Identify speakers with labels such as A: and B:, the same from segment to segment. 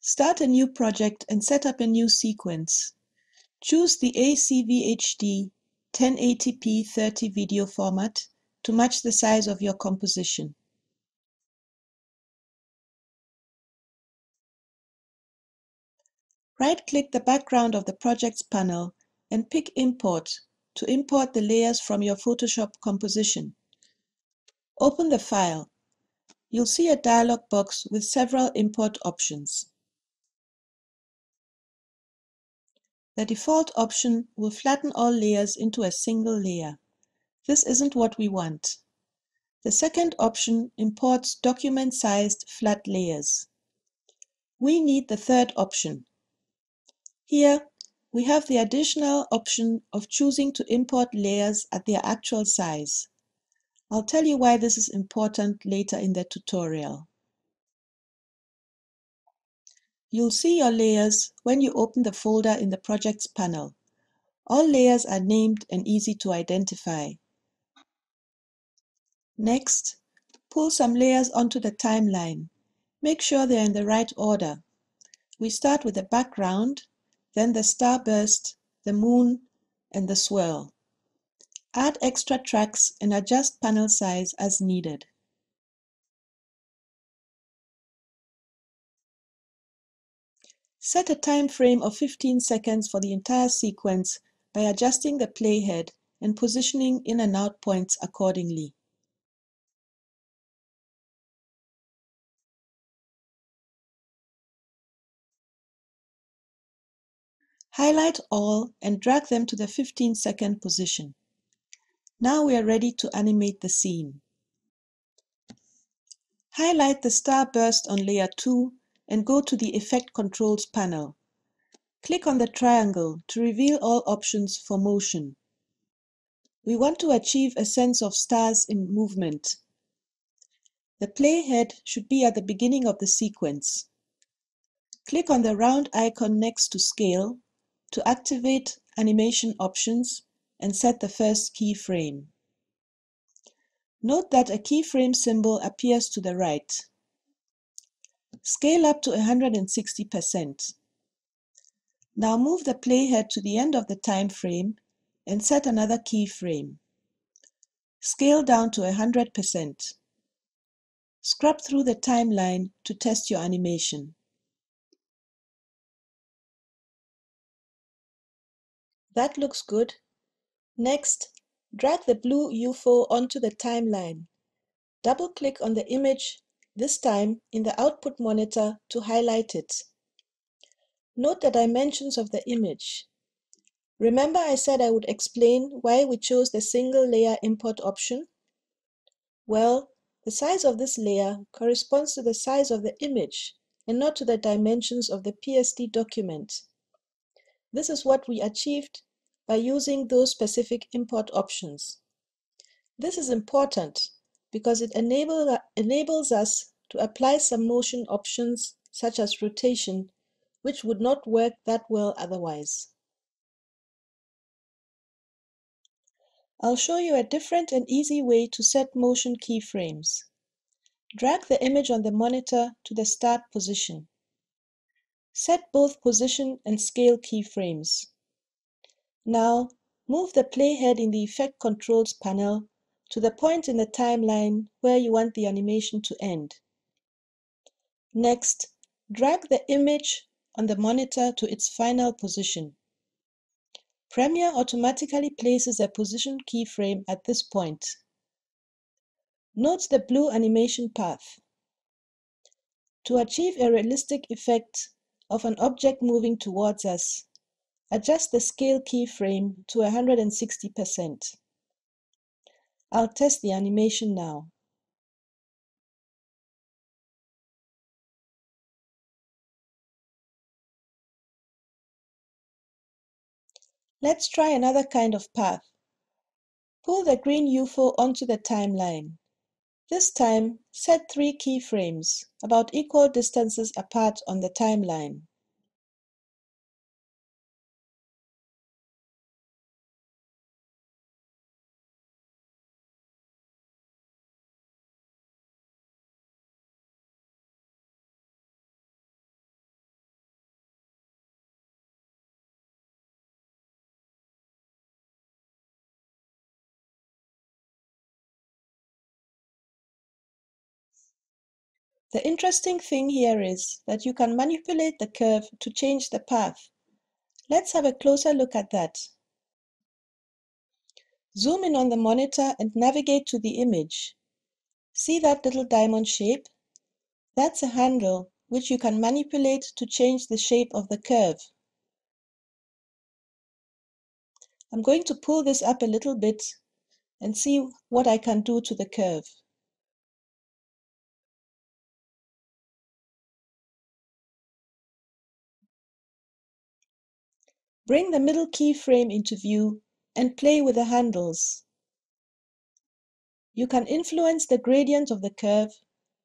A: Start a new project and set up a new sequence. Choose the ACVHD 1080p 30 video format to match the size of your composition. Right-click the background of the Projects panel and pick Import to import the layers from your Photoshop composition. Open the file. You'll see a dialog box with several import options. The default option will flatten all layers into a single layer. This isn't what we want. The second option imports document-sized flat layers. We need the third option. Here, we have the additional option of choosing to import layers at their actual size. I'll tell you why this is important later in the tutorial. You'll see your layers when you open the folder in the Projects panel. All layers are named and easy to identify. Next, pull some layers onto the timeline. Make sure they're in the right order. We start with the background, then the starburst, the moon, and the swirl. Add extra tracks and adjust panel size as needed. Set a time frame of 15 seconds for the entire sequence by adjusting the playhead and positioning in and out points accordingly. Highlight all and drag them to the 15-second position. Now we are ready to animate the scene. Highlight the starburst on layer 2 and go to the Effect Controls panel. Click on the triangle to reveal all options for motion. We want to achieve a sense of stars in movement. The playhead should be at the beginning of the sequence. Click on the round icon next to Scale to activate animation options and set the first keyframe. Note that a keyframe symbol appears to the right. Scale up to 160%. Now move the playhead to the end of the time frame and set another keyframe. Scale down to 100%. Scrub through the timeline to test your animation. That looks good. Next, drag the blue UFO onto the timeline. Double-click on the image, this time in the output monitor, to highlight it. Note the dimensions of the image. Remember I said I would explain why we chose the single layer import option? Well, the size of this layer corresponds to the size of the image and not to the dimensions of the PSD document. This is what we achieved by using those specific import options. This is important because it enables us to apply some motion options such as rotation, which would not work that well otherwise. I'll show you a different and easy way to set motion keyframes. Drag the image on the monitor to the start position. Set both position and scale keyframes. Now, move the playhead in the Effect Controls panel to the point in the timeline where you want the animation to end. Next, drag the image on the monitor to its final position. Premiere automatically places a position keyframe at this point. Note the blue animation path. To achieve a realistic effect of an object moving towards us, adjust the scale keyframe to 160%. I'll test the animation now. Let's try another kind of path. Pull the green UFO onto the timeline. This time, set 3 keyframes, about equal distances apart on the timeline. The interesting thing here is that you can manipulate the curve to change the path. Let's have a closer look at that. Zoom in on the monitor and navigate to the image. See that little diamond shape? That's a handle which you can manipulate to change the shape of the curve. I'm going to pull this up a little bit and see what I can do to the curve. Bring the middle keyframe into view and play with the handles. You can influence the gradient of the curve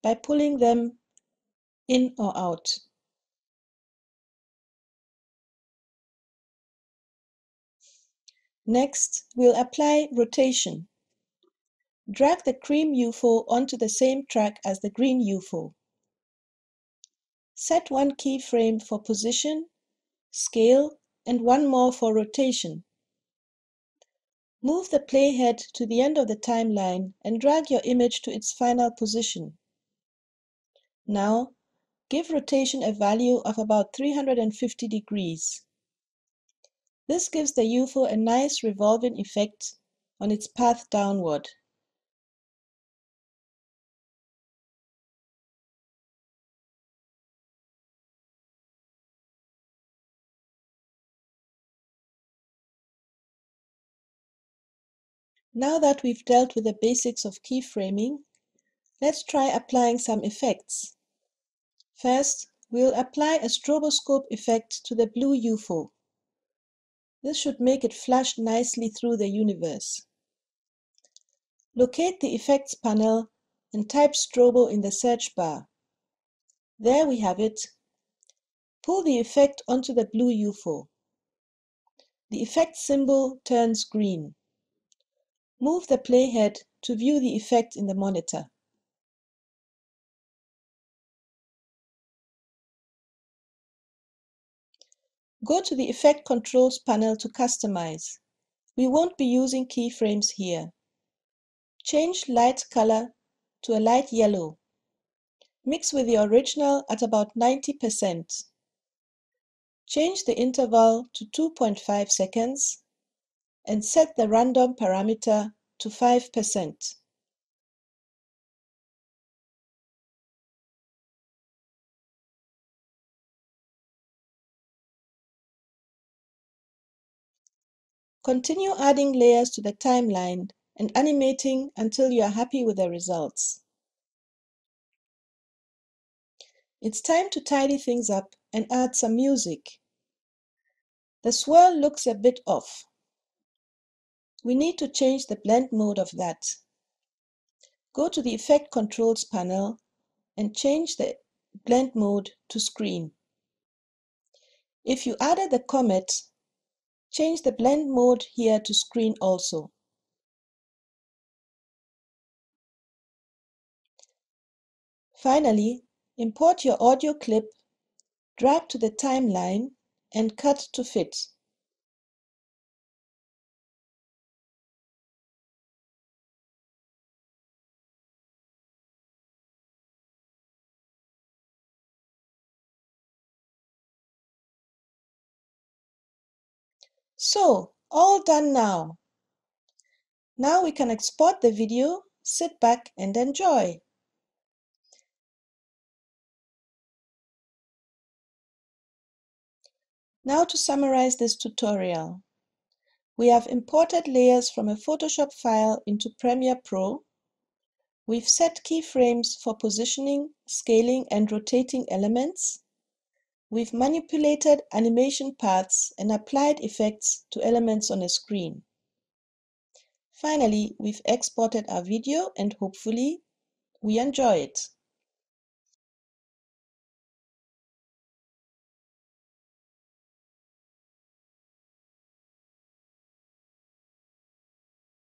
A: by pulling them in or out. Next, we'll apply rotation. Drag the cream UFO onto the same track as the green UFO. Set one keyframe for position, scale, and one more for rotation. Move the playhead to the end of the timeline and drag your image to its final position. Now, give rotation a value of about 350 degrees. This gives the UFO a nice revolving effect on its path downward. Now that we've dealt with the basics of keyframing, let's try applying some effects. First, we'll apply a stroboscope effect to the blue UFO. This should make it flash nicely through the universe. Locate the Effects panel and type strobo in the search bar. There we have it. Pull the effect onto the blue UFO. The effect symbol turns green. Move the playhead to view the effect in the monitor. Go to the Effect Controls panel to customize. We won't be using keyframes here. Change light color to a light yellow. Mix with the original at about 90%. Change the interval to 2.5 seconds and set the random parameter to 5%. Continue adding layers to the timeline and animating until you are happy with the results. It's time to tidy things up and add some music. The swirl looks a bit off. We need to change the blend mode of that. Go to the Effect Controls panel and change the blend mode to screen. If you added the comet, change the blend mode here to screen also. Finally, import your audio clip, drag to the timeline, and cut to fit. So, all done now. Now we can export the video, sit back and enjoy. Now to summarize this tutorial. We have imported layers from a Photoshop file into Premiere Pro. We've set keyframes for positioning, scaling and rotating elements. We've manipulated animation paths and applied effects to elements on a screen. Finally, we've exported our video and hopefully we enjoy it.